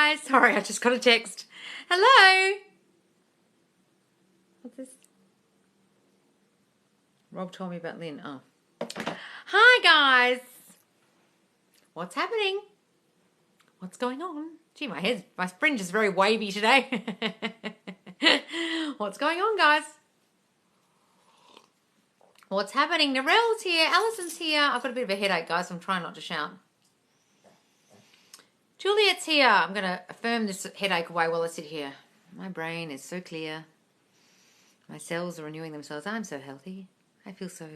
guys. Sorry, I just got a text. Hello. What's this? Rob told me about Lynn. Oh. Hi, guys. What's happening? What's going on? Gee, my fringe is very wavy today. What's going on, guys? What's happening? Narelle's here. Alison's here. I've got a bit of a headache, guys. I'm trying not to shout. Juliet's here. I'm going to affirm this headache away while I sit here. My brain is so clear. My cells are renewing themselves. I'm so healthy. I feel so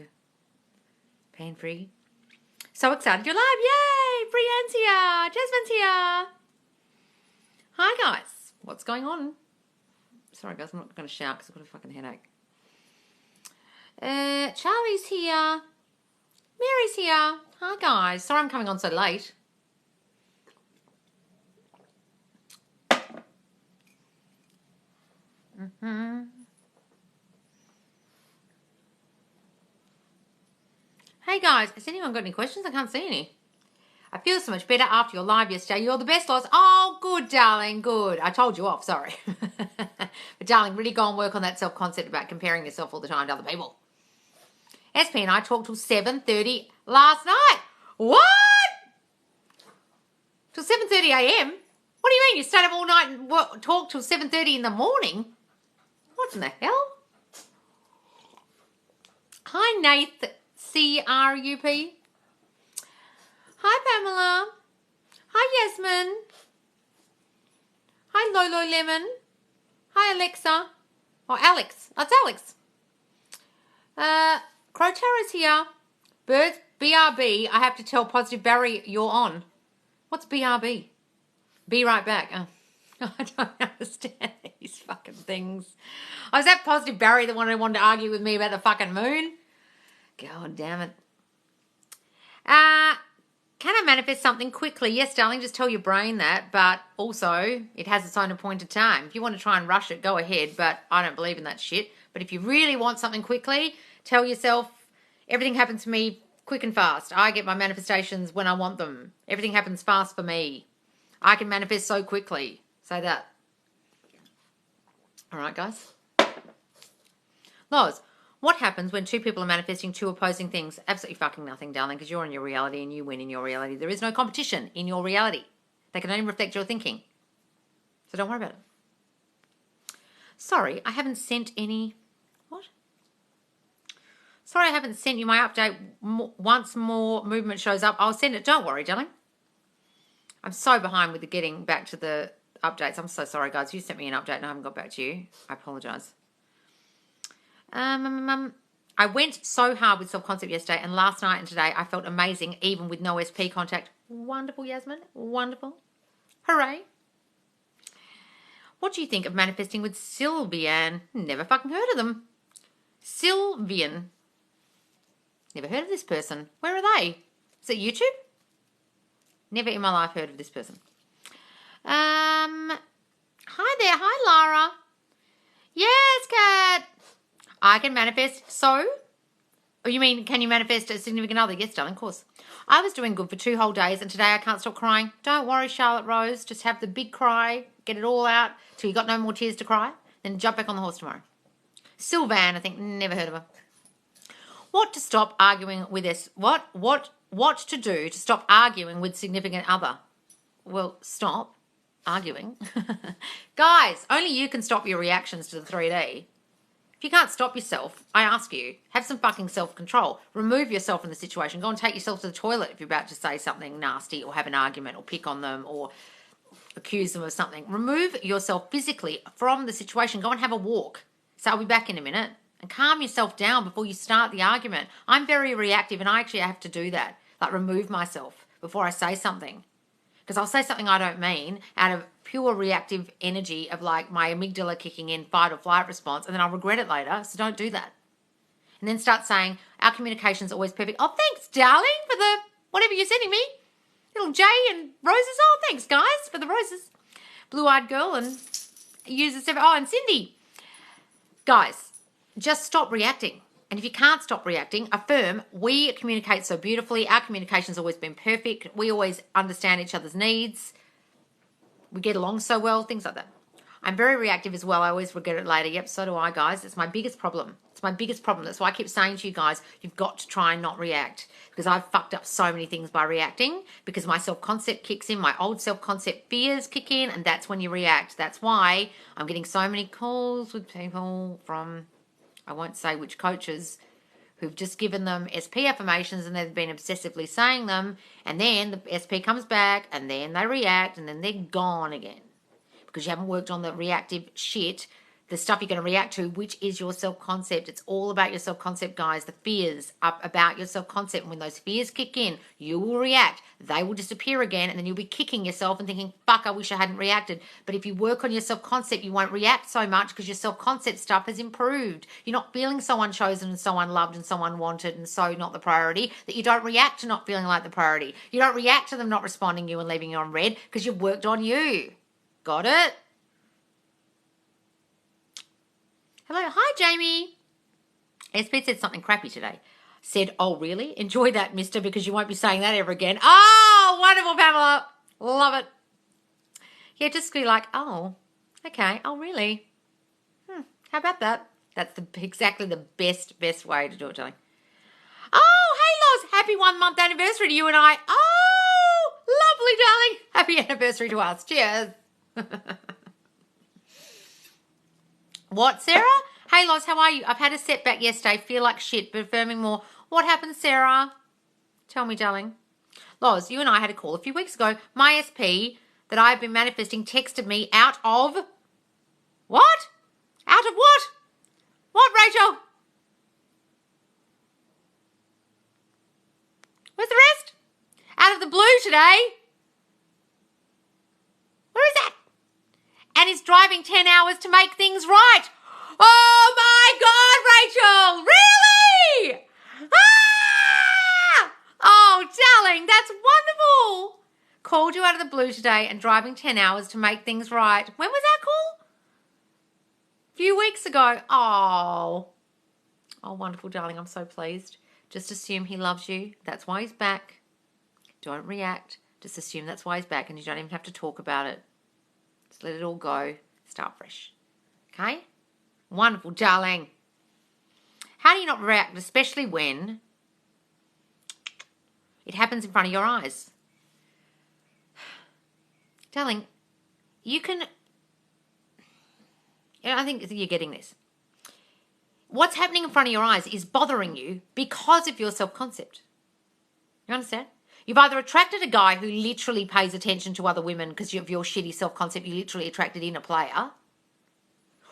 pain-free. So excited you're live. Yay! Brienne's here. Jasmine's here. Hi, guys. What's going on? Sorry, guys. I'm not going to shout because I've got a fucking headache. Charlie's here. Mary's here. Hi, guys. Sorry I'm coming on so late. Hey, guys. Has anyone got any questions? I can't see any. I feel so much better after your live yesterday. You're the best, Loz. Oh, good, darling. Good. I told you off. Sorry. But, darling, really go and work on that self-concept about comparing yourself all the time to other people. SP and I talked till 7:30 last night. What? Till 7:30 a.m.? What do you mean? You stayed up all night and talked till 7:30 in the morning? What in the hell? Hi, Nath. C-R-U-P. Hi, Pamela. Hi, Yasmin. Hi, Lolo Lemon. Hi, Alexa. Oh, Alex. That's Alex. Crotara's here. Birds, BRB. I have to tell Positive Barry you're on. What's BRB? Be right back. Oh, I don't understand these fucking things. Oh, is that Positive Barry the one who wanted to argue with me about the fucking moon? God damn it. Can I manifest something quickly? Yes, darling, just tell your brain that, but also it has its own appointed time. If you want to try and rush it, go ahead, but I don't believe in that shit. But if you really want something quickly, tell yourself everything happens to me quick and fast. I get my manifestations when I want them. Everything happens fast for me. I can manifest so quickly. Say that. All right, guys. Loz, what happens when two people are manifesting two opposing things? Absolutely fucking nothing, darling, because you're in your reality and you win in your reality. There is no competition in your reality. They can only reflect your thinking. So don't worry about it. Sorry, I haven't sent any... What? Sorry, I haven't sent you my update. Once more movement shows up, I'll send it. Don't worry, darling. I'm so behind with the getting back to the updates. I'm so sorry, guys. You sent me an update and I haven't got back to you. I apologise. I went so hard with self-concept yesterday, and last night and today I felt amazing, even with no SP contact. Wonderful, Yasmin. Wonderful. Hooray. What do you think of manifesting with Sylvian? Never fucking heard of them. Sylvian. Never heard of this person. Where are they? Is it YouTube? Never in my life heard of this person. Hi there. Hi, Lara. Yes, Kat. I can manifest. So? Oh, you mean, can you manifest a significant other? Yes, darling, of course. I was doing good for 2 whole days, and today I can't stop crying. Don't worry, Charlotte Rose. Just have the big cry. Get it all out till you got no more tears to cry. Then jump back on the horse tomorrow. Sylvan, I think. Never heard of her. What to stop arguing with this? What to do to stop arguing with significant other? Well, stop arguing. Guys, only you can stop your reactions to the 3D. If you can't stop yourself, I ask you, have some fucking self-control. Remove yourself from the situation. Go and take yourself to the toilet if you're about to say something nasty or have an argument or pick on them or accuse them of something. Remove yourself physically from the situation. Go and have a walk. So I'll be back in a minute. And calm yourself down before you start the argument. I'm very reactive and I actually have to do that. Like remove myself before I say something. Because I'll say something I don't mean out of pure reactive energy of like my amygdala kicking in, fight or flight response, and then I'll regret it later. So don't do that. And then start saying, our communication's always perfect. Oh, thanks, darling, for the whatever you're sending me. Little Jay and roses. Oh, thanks, guys, for the roses. Blue-eyed girl and user 7. Oh, and Cindy. Guys, just stop reacting. And if you can't stop reacting, affirm. We communicate so beautifully. Our communication's always been perfect. We always understand each other's needs. we get along so well, things like that. I'm very reactive as well. I always regret it later. Yep, so do I, guys. It's my biggest problem. It's my biggest problem. That's why I keep saying to you guys, you've got to try and not react, because I've fucked up so many things by reacting, because my self-concept kicks in, my old self-concept fears kick in, and that's when you react. That's why I'm getting so many calls with people from, I won't say which coaches, who've just given them SP affirmations and they've been obsessively saying them, and then the SP comes back and then they react and then they're gone again. Because you haven't worked on the reactive shit, the stuff you're going to react to, which is your self-concept. It's all about your self-concept, guys. The fears up about your self-concept. And when those fears kick in, you will react. They will disappear again, and then you'll be kicking yourself and thinking, fuck, I wish I hadn't reacted. But if you work on your self-concept, you won't react so much because your self-concept stuff has improved. You're not feeling so unchosen and so unloved and so unwanted and so not the priority that you don't react to not feeling like the priority. You don't react to them not responding you and leaving you on red because you've worked on you. Got it? Hello. Hi, Jamie. SP said something crappy today. Said, oh, really? Enjoy that, mister, because you won't be saying that ever again. Oh, wonderful, Pamela. Love it. Yeah, just be like, oh, okay. Oh, really? How about that? That's exactly the best way to do it, darling. Oh, hey, Loz. Happy 1 month anniversary to you and I. Oh, lovely, darling. Happy anniversary to us. Cheers. What, Sarah? Hey, Loz, how are you? I've had a setback yesterday. Feel like shit, but affirming more. What happened, Sarah? Tell me, darling. Loz, you and I had a call a few weeks ago. My SP that I've been manifesting texted me out of... What? Out of what? What, Rachel? Where's the rest? Out of the blue today. Where is that? And is driving 10 hours to make things right. Oh my God, Rachel! Really? Ah! Oh, darling, that's wonderful. Called you out of the blue today and driving 10 hours to make things right. When was that call? A few weeks ago. Oh, wonderful, darling. I'm so pleased. Just assume he loves you. That's why he's back. Don't react. Just assume that's why he's back, and you don't even have to talk about it. Just let it all go. Start fresh. Okay? Wonderful, darling. How do you not react, especially when it happens in front of your eyes? Darling, you can... I think you're getting this. What's happening in front of your eyes is bothering you because of your self-concept. You understand? You've either attracted a guy who literally pays attention to other women because of your shitty self-concept. You literally attracted in a player.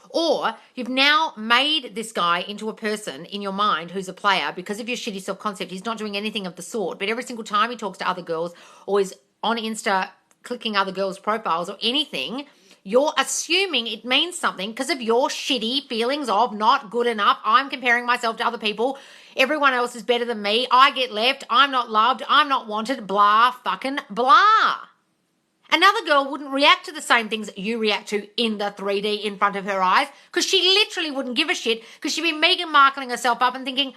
Or you've now made this guy into a person in your mind who's a player because of your shitty self-concept. He's not doing anything of the sort. But every single time he talks to other girls or is on Insta clicking other girls' profiles or anything, you're assuming it means something because of your shitty feelings of not good enough. I'm comparing myself to other people. Everyone else is better than me. I get left. I'm not loved. I'm not wanted. Blah, fucking blah. Another girl wouldn't react to the same things you react to in the 3D in front of her eyes because she literally wouldn't give a shit because she'd be Megan Markling herself up and thinking,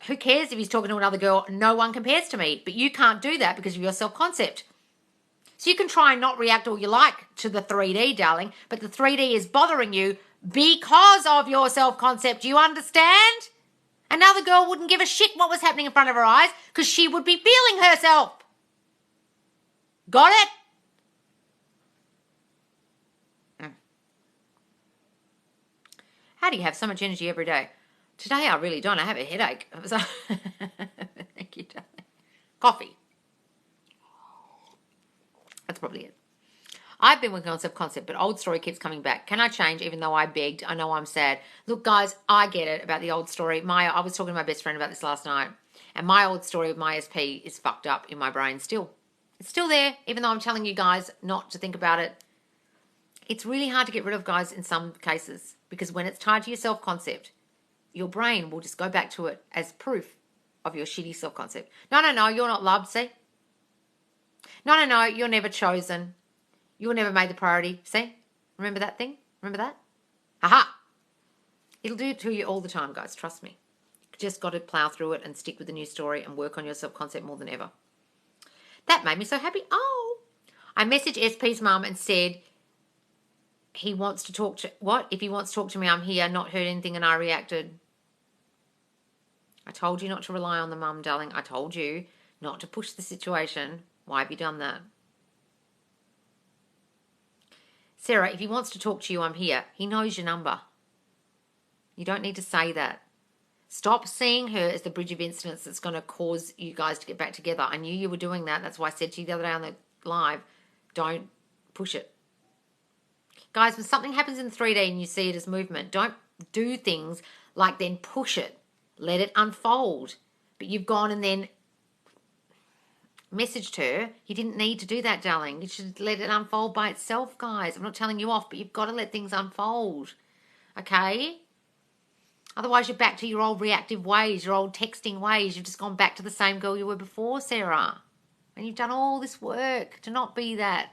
who cares if he's talking to another girl? No one compares to me. But you can't do that because of your self-concept. So you can try and not react all you like to the 3D, darling, but the 3D is bothering you because of your self-concept. Do you understand? Another girl wouldn't give a shit what was happening in front of her eyes because she would be feeling herself. Got it? How do you have so much energy every day? Today I really don't. I have a headache. Thank you, darling. Coffee. That's probably it. I've been working on self-concept, but old story keeps coming back. Can I change even though I begged? I know I'm sad. Look, guys, I get it about the old story. I was talking to my best friend about this last night, and my old story of my SP is fucked up in my brain still. It's still there, even though I'm telling you guys not to think about it. It's really hard to get rid of, guys, in some cases, because when it's tied to your self-concept, your brain will just go back to it as proof of your shitty self-concept. No, you're not loved, see? No, you're never chosen. You're never made the priority. See? Remember that thing? Remember that? Aha! It'll do it to you all the time, guys. Trust me. You've just got to plow through it and stick with the new story and work on your self-concept more than ever. That made me so happy. Oh, I messaged SP's mum and said he wants to talk to... What? If he wants to talk to me, I'm here. Not heard anything and I reacted. I told you not to rely on the mum, darling. I told you not to push the situation. Why have you done that? Sarah, if he wants to talk to you, I'm here. He knows your number. You don't need to say that. Stop seeing her as the bridge of incidents that's going to cause you guys to get back together. I knew you were doing that. That's why I said to you the other day on the live, don't push it. Guys, when something happens in 3D and you see it as movement, don't do things like then push it. Let it unfold. But you've gone and then messaged her. You didn't need to do that, darling. You should let it unfold by itself, guys. I'm not telling you off, but you've got to let things unfold. Okay? Otherwise, you're back to your old reactive ways, your old texting ways. You've just gone back to the same girl you were before, Sarah. And you've done all this work to not be that.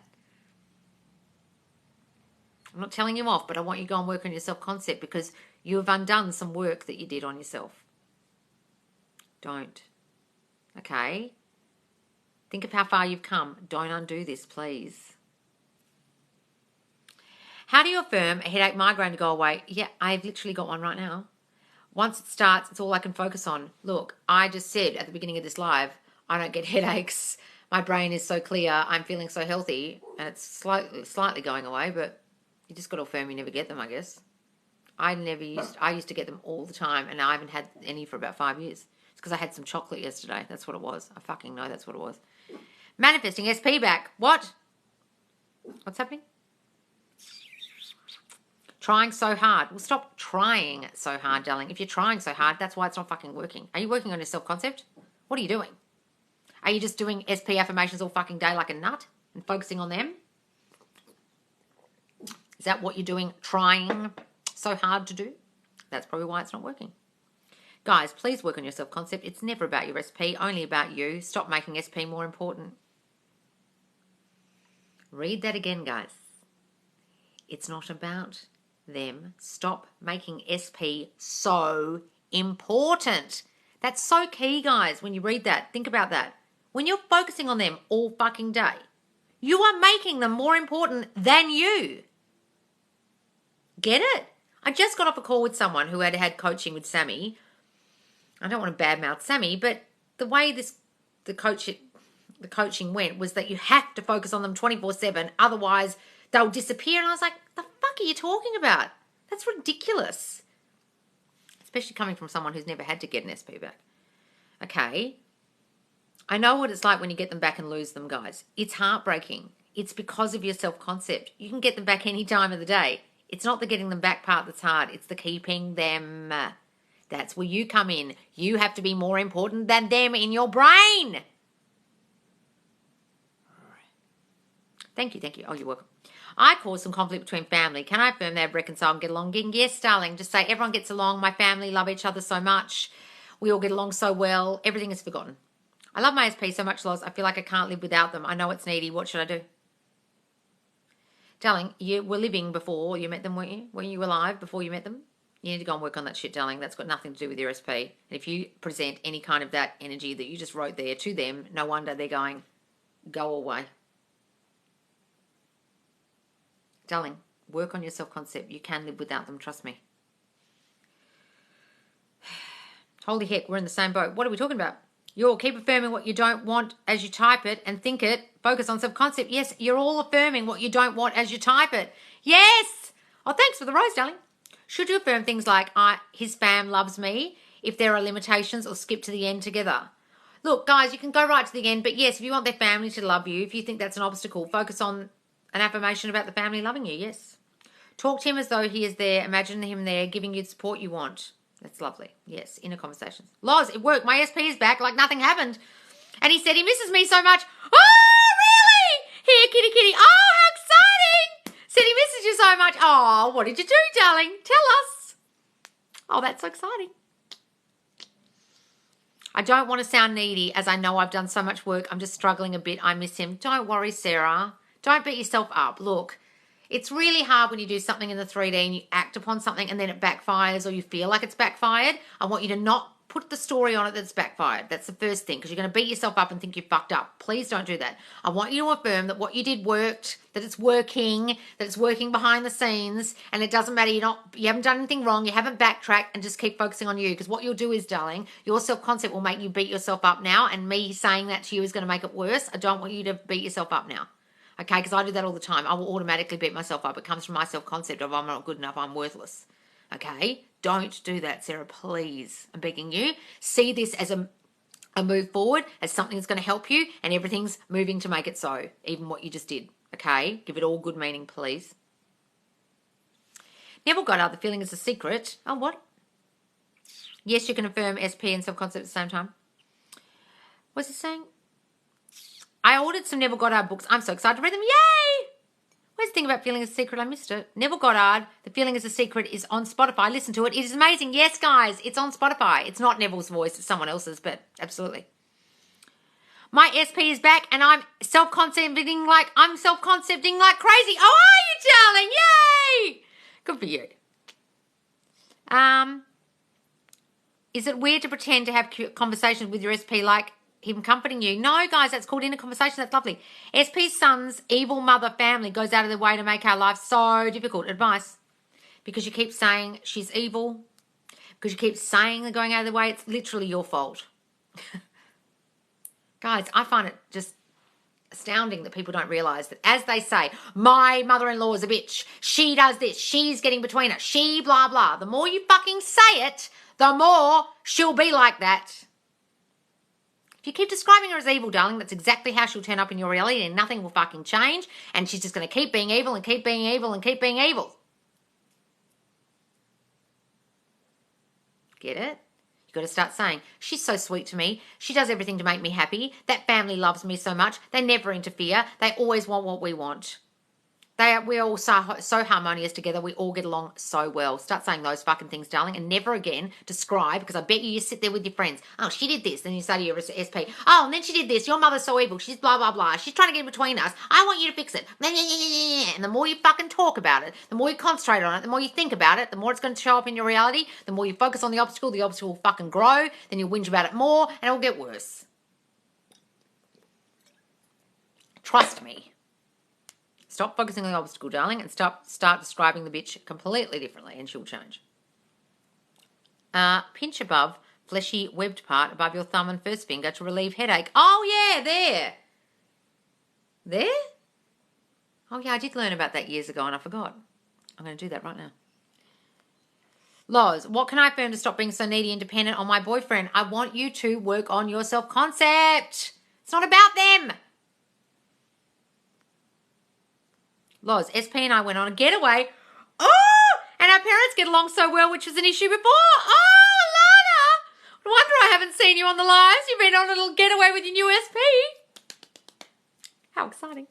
I'm not telling you off, but I want you to go and work on your self-concept because you have undone some work that you did on yourself. Don't. Okay? Think of how far you've come. Don't undo this, please. How do you affirm a headache, migraine to go away? Yeah, I've literally got one right now. Once it starts, it's all I can focus on. Look, I just said at the beginning of this live, I don't get headaches. My brain is so clear. I'm feeling so healthy. And it's slightly going away, but you just got to affirm you never get them, I guess. I used to get them all the time, and I haven't had any for about 5 years. It's because I had some chocolate yesterday. That's what it was. I fucking know that's what it was. Manifesting SP back. What? What's happening? Trying so hard. Well, stop trying so hard, darling. If you're trying so hard, that's why it's not fucking working. Are you working on your self-concept? What are you doing? Are you just doing SP affirmations all fucking day like a nut and focusing on them? Is that what you're doing, trying so hard to do? That's probably why it's not working. Guys, please work on your self-concept. It's never about your SP, only about you. Stop making SP more important. Read that again, guys. It's not about them. Stop making SP so important. That's so key, guys, when you read that. Think about that. When you're focusing on them all fucking day, you are making them more important than you. Get it? I just got off a call with someone who had coaching with Sammy. I don't want to badmouth Sammy, but the way the coaching went was that you have to focus on them 24/7, otherwise they'll disappear. And I was like, the fuck are you talking about? That's ridiculous. Especially coming from someone who's never had to get an SP back. Okay. I know what it's like when you get them back and lose them, guys. It's heartbreaking. It's because of your self-concept. You can get them back any time of the day. It's not the getting them back part that's hard. It's the keeping them. That's where you come in. You have to be more important than them in your brain. Thank you. Oh, you're welcome. I caused some conflict between family. Can I affirm they have reconciled and get along again? Yes, darling. Just say everyone gets along. My family love each other so much. We all get along so well. Everything is forgotten. I love my SP so much, Loz. I feel like I can't live without them. I know it's needy. What should I do? Darling, you were living before you met them, weren't you? Were you alive before you met them? You need to go and work on that shit, darling. That's got nothing to do with your SP. And if you present any kind of that energy that you just wrote there to them, no wonder they're going, go away. Darling, work on your self-concept. You can live without them, trust me. Holy heck, we're in the same boat. What are we talking about? You'll keep affirming what you don't want as you type it and think it. Focus on self-concept. Yes, you're all affirming what you don't want as you type it. Yes! Oh, thanks for the rose, darling. Should you affirm things like, his fam loves me, if there are limitations, or skip to the end together? Look, guys, you can go right to the end, but yes, if you want their family to love you, if you think that's an obstacle, focus on an affirmation about the family loving you, yes. Talk to him as though he is there. Imagine him there giving you the support you want. That's lovely. Yes, inner conversations. Loz, it worked. My SP is back like nothing happened. And he said he misses me so much. Oh, really? Here, kitty, kitty. Oh, how exciting. Said he misses you so much. Oh, what did you do, darling? Tell us. Oh, that's so exciting. I don't want to sound needy as I know I've done so much work. I'm just struggling a bit. I miss him. Don't worry, Sarah. Don't beat yourself up. Look, it's really hard when you do something in the 3D and you act upon something and then it backfires or you feel like it's backfired. I want you to not put the story on it that's backfired. That's the first thing, because you're going to beat yourself up and think you fucked up. Please don't do that. I want you to affirm that what you did worked, that it's working behind the scenes, and it doesn't matter. You haven't done anything wrong. You haven't backtracked, and just keep focusing on you. Because what you'll do is, darling, your self-concept will make you beat yourself up now, and me saying that to you is going to make it worse. I don't want you to beat yourself up now. Okay, because I do that all the time. I will automatically beat myself up. It comes from my self-concept of I'm not good enough, I'm worthless. Okay? Don't do that, Sarah, please. I'm begging you. See this as a move forward, as something that's going to help you, and everything's moving to make it so, even what you just did. Okay? Give it all good meaning, please. Neville Goddard, the feeling is a secret. Oh, what? Yes, you can affirm SP and self-concept at the same time. What's it saying? I ordered some Neville Goddard books. I'm so excited to read them. Yay! Where's the thing about feeling is a secret? I missed it. Neville Goddard, The Feeling is a Secret, is on Spotify. Listen to it. It is amazing. Yes, guys, it's on Spotify. It's not Neville's voice. It's someone else's, but absolutely. My SP is back, and I'm self-concepting like crazy. Oh, are you, darling? Yay! Good for you. Is it weird to pretend to have conversations with your SP like him comforting you? No, guys, that's called inner conversation. That's lovely. SP's son's evil mother family goes out of their way to make our life so difficult. Advice. Because you keep saying she's evil. Because you keep saying they're going out of their way. It's literally your fault. Guys, I find it just astounding that people don't realise that as they say, my mother-in-law is a bitch. She does this. She's getting between us. She blah, blah. The more you fucking say it, the more she'll be like that. If you keep describing her as evil, darling, that's exactly how she'll turn up in your reality, and nothing will fucking change, and she's just going to keep being evil and keep being evil and keep being evil. Get it? You've got to start saying, she's so sweet to me. She does everything to make me happy. That family loves me so much. They never interfere. They always want what we want. We're all so harmonious together. We all get along so well. Start saying those fucking things, darling, and never again describe, because I bet you sit there with your friends. Oh, she did this. Then you say to your SP, oh, and then she did this. Your mother's so evil. She's blah, blah, blah. She's trying to get in between us. I want you to fix it. And the more you fucking talk about it, the more you concentrate on it, the more you think about it, the more it's going to show up in your reality. The more you focus on the obstacle will fucking grow. Then you'll whinge about it more, and it'll get worse. Trust me. Stop focusing on the obstacle, darling, and start describing the bitch completely differently, and she'll change. Pinch above, fleshy, webbed part above your thumb and first finger to relieve headache. Oh, yeah, there. There? Oh, yeah, I did learn about that years ago, and I forgot. I'm going to do that right now. Loz, what can I affirm to stop being so needy and dependent on my boyfriend? I want you to work on your self-concept. It's not about them. Loz, SP and I went on a getaway. Oh, and our parents get along so well, which was an issue before. Oh, Lana. No wonder I haven't seen you on the lives. You've been on a little getaway with your new SP. How exciting.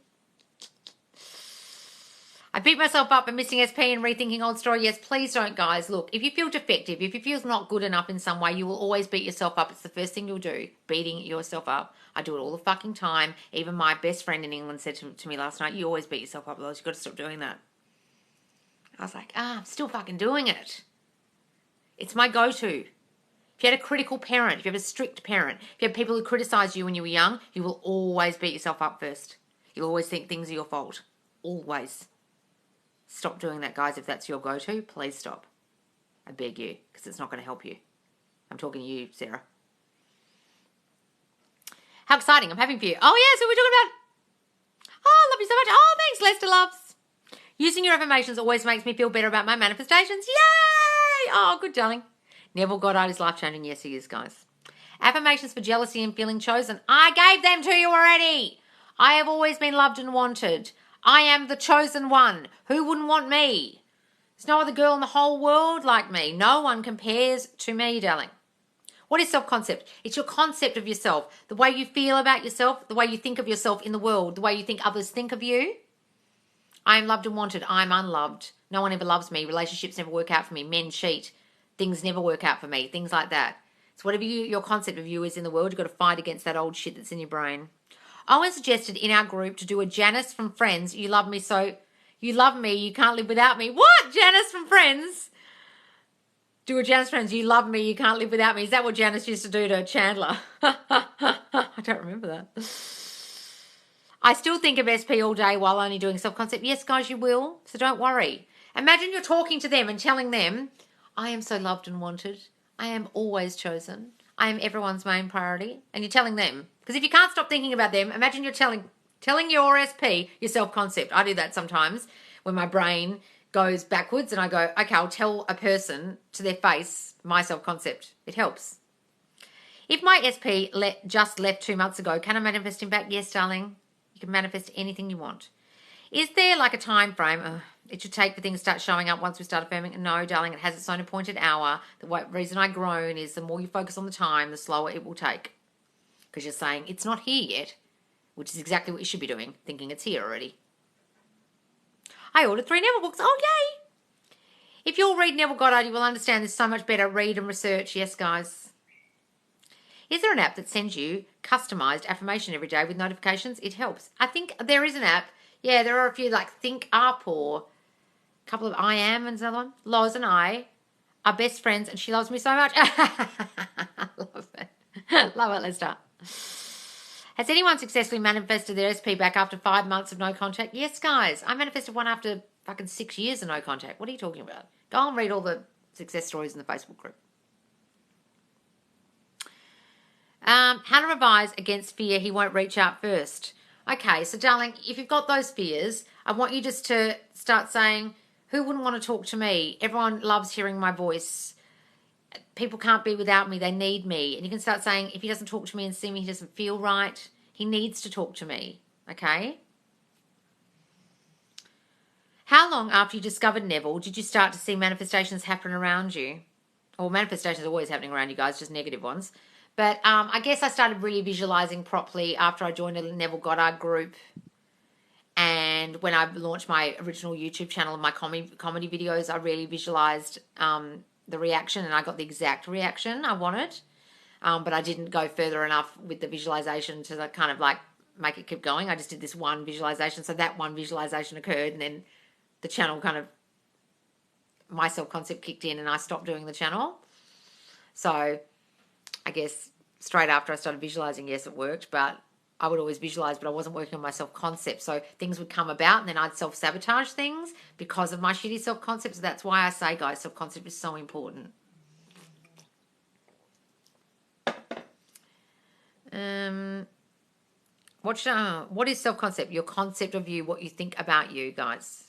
I beat myself up for missing SP and rethinking old story. Yes, please don't, guys. Look, if you feel defective, if you feel not good enough in some way, you will always beat yourself up. It's the first thing you'll do, beating yourself up. I do it all the fucking time. Even my best friend in England said to me last night, you always beat yourself up, Lois. You've got to stop doing that. I was like, I'm still fucking doing it. It's my go-to. If you had a critical parent, if you have a strict parent, if you have people who criticise you when you were young, you will always beat yourself up first. You'll always think things are your fault. Always. Stop doing that, guys. If that's your go-to, please stop. I beg you, because it's not going to help you. I'm talking to you, Sarah. How exciting. I'm happy for you. Oh, yeah, so we're talking about... Oh, love you so much. Oh, thanks, Lester loves. Using your affirmations always makes me feel better about my manifestations. Yay! Oh, good, darling. Neville Goddard is life-changing. Yes, he is, guys. Affirmations for jealousy and feeling chosen. I gave them to you already. I have always been loved and wanted. I am the chosen one. Who wouldn't want me? There's no other girl in the whole world like me. No one compares to me, darling. What is self-concept? It's your concept of yourself, the way you feel about yourself, the way you think of yourself in the world, the way you think others think of you. I am loved and wanted. I'm unloved. No one ever loves me. Relationships never work out for me. Men cheat. Things never work out for me. Things like that. It's whatever your concept of you is in the world. You've got to fight against that old shit that's in your brain. Owen suggested in our group to do a Janice from Friends. You love me so... You love me. You can't live without me. What? Janice from Friends? Do a Janice friends, you love me, you can't live without me. Is that what Janice used to do to Chandler? I don't remember that. I still think of SP all day while only doing self-concept. Yes, guys, you will. So don't worry. Imagine you're talking to them and telling them, I am so loved and wanted. I am always chosen. I am everyone's main priority. And you're telling them. Because if you can't stop thinking about them, imagine you're telling your SP your self-concept. I do that sometimes when my brain goes backwards and I go, okay, I'll tell a person to their face my self-concept. It helps. If my SP just left 2 months ago, can I manifest him back? Yes, darling. You can manifest anything you want. Is there like a time frame it should take for things to start showing up once we start affirming? No, darling, it has its own appointed hour. The reason I groan is the more you focus on the time, the slower it will take. Because you're saying, it's not here yet, which is exactly what you should be doing, thinking it's here already. I ordered 3 Neville books. Oh, yay! If you'll read Neville Goddard, you will understand this so much better. Read and research. Yes, guys. Is there an app that sends you customized affirmation every day with notifications? It helps. I think there is an app. Yeah, there are a few like Think Up or a couple of I Am and another one. Loz and I are best friends and she loves me so much. Love it. Love it, Lester. Has anyone successfully manifested their SP back after 5 months of no contact? Yes, guys. I manifested one after fucking 6 years of no contact. What are you talking about? Go and read all the success stories in the Facebook group. How to revise against fear he won't reach out first. Okay, so darling, if you've got those fears, I want you just to start saying, who wouldn't want to talk to me? Everyone loves hearing my voice. People can't be without me. They need me. And you can start saying, if he doesn't talk to me and see me, he doesn't feel right. He needs to talk to me. Okay? How long after you discovered Neville did you start to see manifestations happen around you? Well, manifestations are always happening around you guys, just negative ones. But I guess I started really visualizing properly after I joined a Neville Goddard group. And when I launched my original YouTube channel and my comedy videos, I really visualized the reaction, and I got the exact reaction I wanted. But I didn't go further enough with the visualization to kind of like make it keep going. I just did this one visualization. So that one visualization occurred, and then the channel kind of, my self-concept kicked in and I stopped doing the channel. So I guess straight after I started visualizing, yes, it worked, but I would always visualize, but I wasn't working on my self-concept. So things would come about and then I'd self-sabotage things because of my shitty self-concept. So that's why I say, guys, self-concept is so important. What is self-concept? Your concept of you, what you think about you, guys.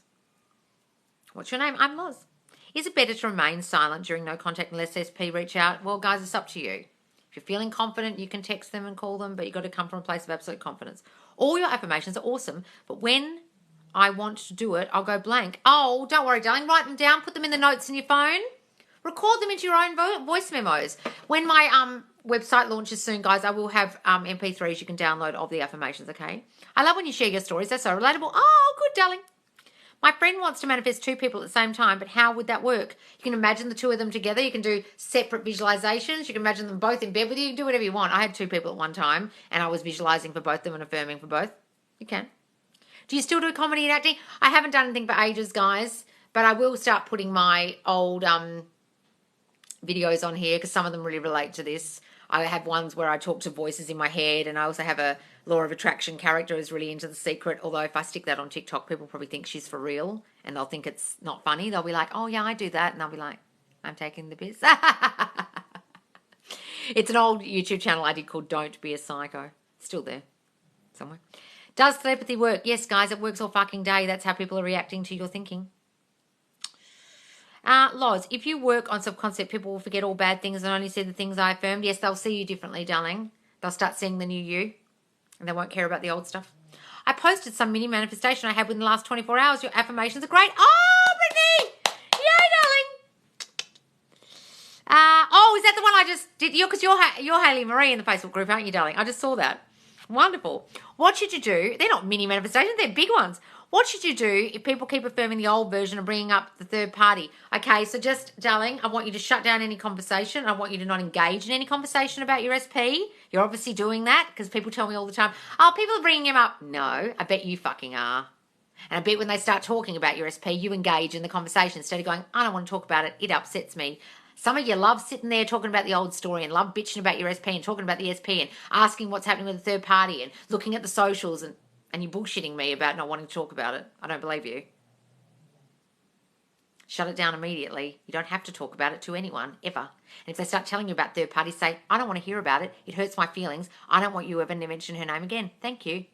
What's your name? I'm Loz. Is it better to remain silent during no contact unless SP reach out? Well, guys, it's up to you. If you're feeling confident, you can text them and call them, but you've got to come from a place of absolute confidence. All your affirmations are awesome, but when I want to do it, I'll go blank. Oh, don't worry, darling. Write them down. Put them in the notes in your phone. Record them into your own voice memos. When my website launches soon, guys, I will have MP3s you can download of the affirmations, okay? I love when you share your stories. They're so relatable. Oh, good, darling. My friend wants to manifest 2 people at the same time, but how would that work? You can imagine the 2 of them together. You can do separate visualizations. You can imagine them both in bed with you. You can do whatever you want. I had 2 people at one time, and I was visualizing for both of them and affirming for both. You can. Do you still do comedy and acting? I haven't done anything for ages, guys, but I will start putting my old videos on here because some of them really relate to this. I have ones where I talk to voices in my head, and I also have a law of attraction character who's really into The Secret, although if I stick that on TikTok, people probably think she's for real, and they'll think it's not funny. They'll be like, oh, yeah, I do that, and I'll be like, I'm taking the piss. It's an old YouTube channel I did called Don't Be a Psycho. Still there somewhere. Does telepathy work? Yes, guys, it works all fucking day. That's how people are reacting to your thinking. Loz, if you work on self-concept, people will forget all bad things and only see the things I affirmed. Yes, they'll see you differently, darling. They'll start seeing the new you, and they won't care about the old stuff. I posted some mini manifestation I had within the last 24 hours. Your affirmations are great. Oh, Brittany! Yay, darling! Oh, is that the one I just did? Because you're Hayley Marie in the Facebook group, aren't you, darling? I just saw that. Wonderful. What should you do? They're not mini manifestations. They're big ones. What should you do if people keep affirming the old version and bringing up the third party? Okay, so just, darling, I want you to shut down any conversation. I want you to not engage in any conversation about your SP. You're obviously doing that because people tell me all the time, oh, people are bringing him up. No, I bet you fucking are. And I bet when they start talking about your SP, you engage in the conversation instead of going, I don't want to talk about it. It upsets me. Some of you love sitting there talking about the old story and love bitching about your SP and talking about the SP and asking what's happening with the third party and looking at the socials and you're bullshitting me about not wanting to talk about it. I don't believe you. Shut it down immediately. You don't have to talk about it to anyone, ever. And if they start telling you about third parties, say, I don't want to hear about it. It hurts my feelings. I don't want you ever to mention her name again. Thank you.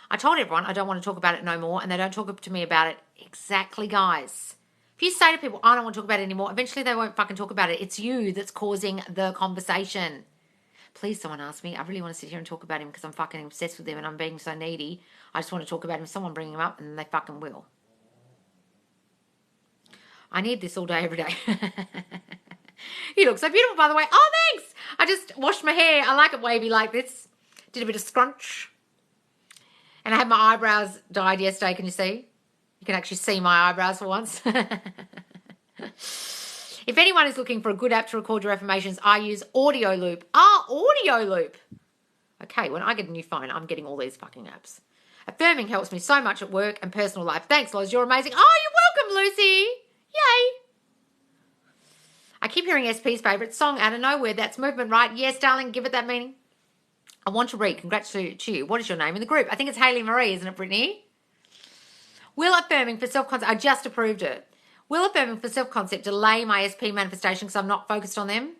I told everyone I don't want to talk about it no more, and they don't talk to me about it. Exactly, guys. If you say to people, I don't want to talk about it anymore, eventually they won't fucking talk about it. It's you that's causing the conversation. Please, someone ask me. I really want to sit here and talk about him because I'm fucking obsessed with him and I'm being so needy. I just want to talk about him. Someone bring him up and they fucking will. I need this all day, every day. You look so beautiful, by the way. Oh, thanks. I just washed my hair. I like it wavy like this. Did a bit of scrunch. And I had my eyebrows dyed yesterday. Can you see? You can actually see my eyebrows for once. If anyone is looking for a good app to record your affirmations, I use Audio Loop. Audio Loop. Okay, when I get a new phone, I'm getting all these fucking apps. Affirming helps me so much at work and personal life. Thanks, Loz. You're amazing. Oh, you're welcome, Lucy. Yay. I keep hearing SP's favourite song out of nowhere. That's movement, right? Yes, darling. Give it that meaning. I want to read. Congrats to you. What is your name in the group? I think it's Hayley Marie, isn't it, Brittany? Will affirming for self-concept, I just approved it. Will affirming for self-concept delay my SP manifestation because I'm not focused on them?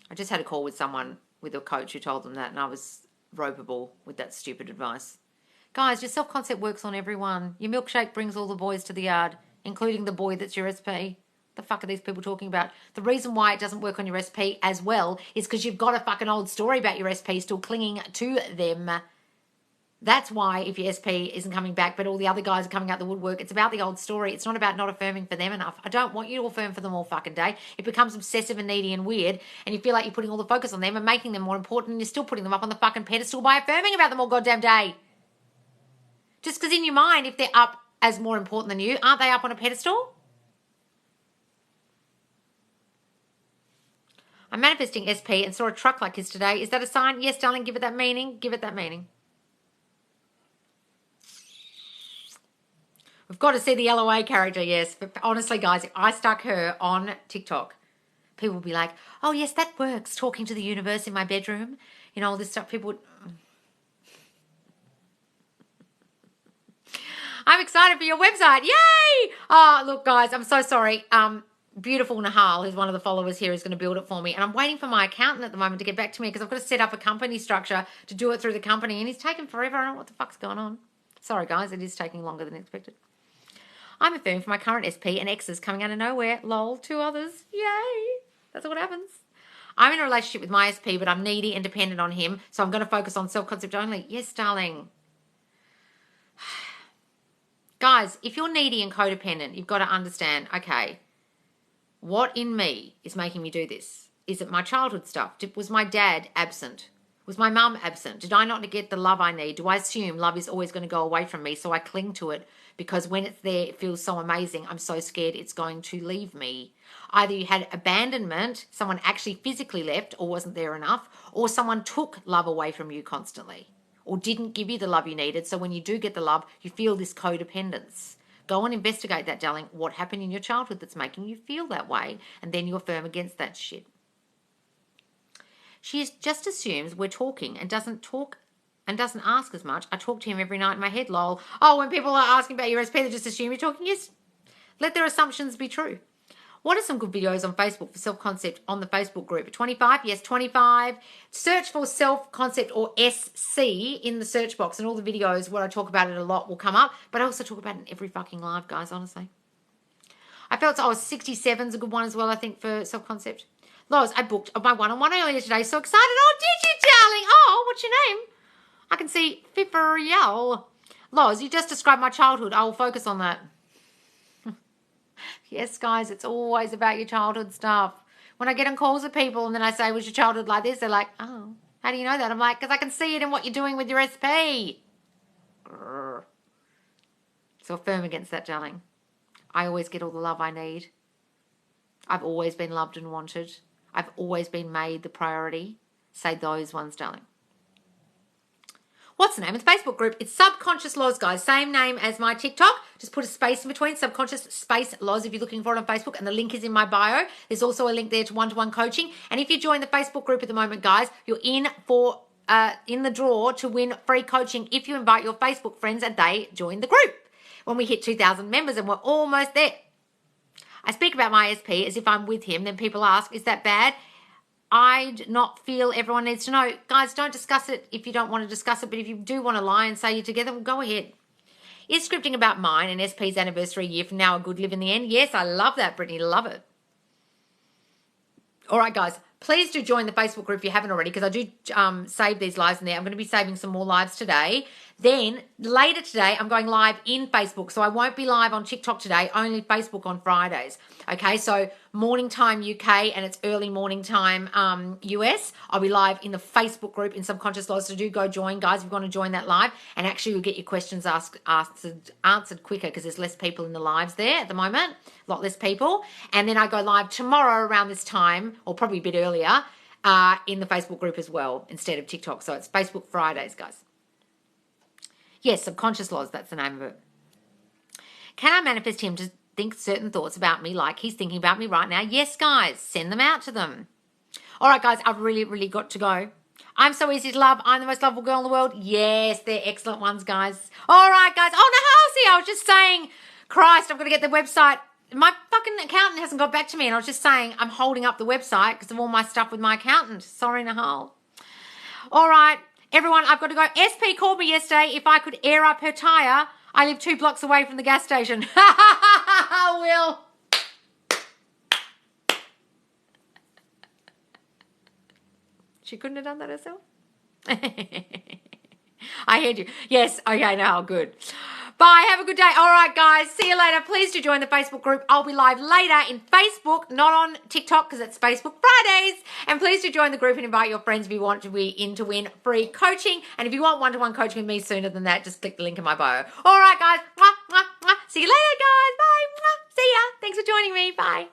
I just had a call with someone, with a coach who told them that, and I was ropeable with that stupid advice. Guys, your self-concept works on everyone. Your milkshake brings all the boys to the yard, including the boy that's your SP. The fuck are these people talking about? The reason why it doesn't work on your SP as well is because you've got a fucking old story about your SP still clinging to them. That's why if your SP isn't coming back, but all the other guys are coming out the woodwork, it's about the old story. It's not about not affirming for them enough. I don't want you to affirm for them all fucking day. It becomes obsessive and needy and weird, and you feel like you're putting all the focus on them and making them more important, and you're still putting them up on the fucking pedestal by affirming about them all goddamn day. Just because in your mind, if they're up as more important than you, aren't they up on a pedestal? I'm manifesting SP and saw a truck like his today. Is that a sign? Yes, darling, give it that meaning. Give it that meaning. We've got to see the LOA character, yes. But honestly, guys, if I stuck her on TikTok, people would be like, oh, yes, that works, talking to the universe in my bedroom. You know, all this stuff. People would... I'm excited for your website. Yay! Oh, look, guys, I'm so sorry. Beautiful Nahal, who's one of the followers here, is going to build it for me. And I'm waiting for my accountant at the moment to get back to me because I've got to set up a company structure to do it through the company. And he's taken forever. I don't know what the fuck's going on. Sorry, guys, it is taking longer than expected. I'm affirming for my current SP and exes coming out of nowhere. Lol, 2 others. Yay. That's what happens. I'm in a relationship with my SP, but I'm needy and dependent on him. So I'm going to focus on self-concept only. Yes, darling. Guys, if you're needy and codependent, you've got to understand, okay, what in me is making me do this? Is it my childhood stuff? Was my dad absent? Was my mum absent? Did I not get the love I need? Do I assume love is always going to go away from me, so I cling to it because when it's there, it feels so amazing. I'm so scared it's going to leave me. Either you had abandonment, someone actually physically left or wasn't there enough, or someone took love away from you constantly or didn't give you the love you needed. So when you do get the love, you feel this codependence. Go and investigate that, darling. What happened in your childhood that's making you feel that way? And then you affirm against that shit. She just assumes we're talking and doesn't talk and doesn't ask as much. I talk to him every night in my head, lol. Oh, when people are asking about your SP, they just assume you're talking. Yes, let their assumptions be true. What are some good videos on Facebook for self-concept on the Facebook group? 25? Yes, 25. Search for self-concept or SC in the search box and all the videos where I talk about it a lot will come up. But I also talk about it in every fucking live, guys, honestly. I felt 67 is a good one as well, I think, for self-concept. Loz, I booked my one-on-one earlier today. So excited. Oh, did you, darling? Oh, what's your name? I can see Fiferiel. Loz, you just described my childhood. I will focus on that. Yes, guys, it's always about your childhood stuff. When I get on calls with people and then I say, was your childhood like this? They're like, oh, how do you know that? I'm like, because I can see it in what you're doing with your SP. Grr. So affirm against that, darling. I always get all the love I need. I've always been loved and wanted. I've always been made the priority. Say those ones, darling. What's the name of the Facebook group? It's Subconscious Laws, guys. Same name as my TikTok. Just put a space in between, Subconscious Space Laws, if you're looking for it on Facebook, and the link is in my bio. There's also a link there to one-to-one coaching. And if you join the Facebook group at the moment, guys, you're in the draw to win free coaching if you invite your Facebook friends and they join the group when we hit 2,000 members, and we're almost there. I speak about my SP as if I'm with him. Then people ask, is that bad? I do not feel everyone needs to know. Guys, don't discuss it if you don't want to discuss it, but if you do want to lie and say you're together, well, go ahead. Is scripting about mine and SP's anniversary year from now a good live in the end? Yes, I love that, Brittany. Love it. All right, guys. Please do join the Facebook group if you haven't already, because I do save these lives in there. I'm going to be saving some more lives today. Then later today, I'm going live in Facebook. So I won't be live on TikTok today, only Facebook on Fridays. Okay, so morning time UK and it's early morning time US. I'll be live in the Facebook group in Subconscious Laws. So do go join, guys, if you want to join that live. And actually you'll get your questions answered quicker because there's less people in the lives there at the moment. A lot less people. And then I go live tomorrow around this time, or probably a bit earlier, in the Facebook group as well instead of TikTok. So it's Facebook Fridays, guys. Yes, Subconscious Laws, that's the name of it. Can I manifest him to think certain thoughts about me like he's thinking about me right now? Yes, guys, send them out to them. All right, guys, I've really, really got to go. I'm so easy to love. I'm the most lovable girl in the world. Yes, they're excellent ones, guys. All right, guys. Oh, no, see, I was just saying, Christ, I've got to get the website. My fucking accountant hasn't got back to me, and I was just saying I'm holding up the website because of all my stuff with my accountant. Sorry, Nahal. All right. Everyone, I've got to go. SP called me yesterday if I could air up her tyre. I live 2 blocks away from the gas station. Will. She couldn't have done that herself? I heard you. Yes. Okay, now good. Bye. Have a good day. All right, guys. See you later. Please do join the Facebook group. I'll be live later in Facebook, not on TikTok because it's Facebook Fridays. And please do join the group and invite your friends if you want to be in to win free coaching. And if you want one-to-one coaching with me sooner than that, just click the link in my bio. All right, guys. Mwah, mwah, mwah. See you later, guys. Bye. Mwah. See ya. Thanks for joining me. Bye.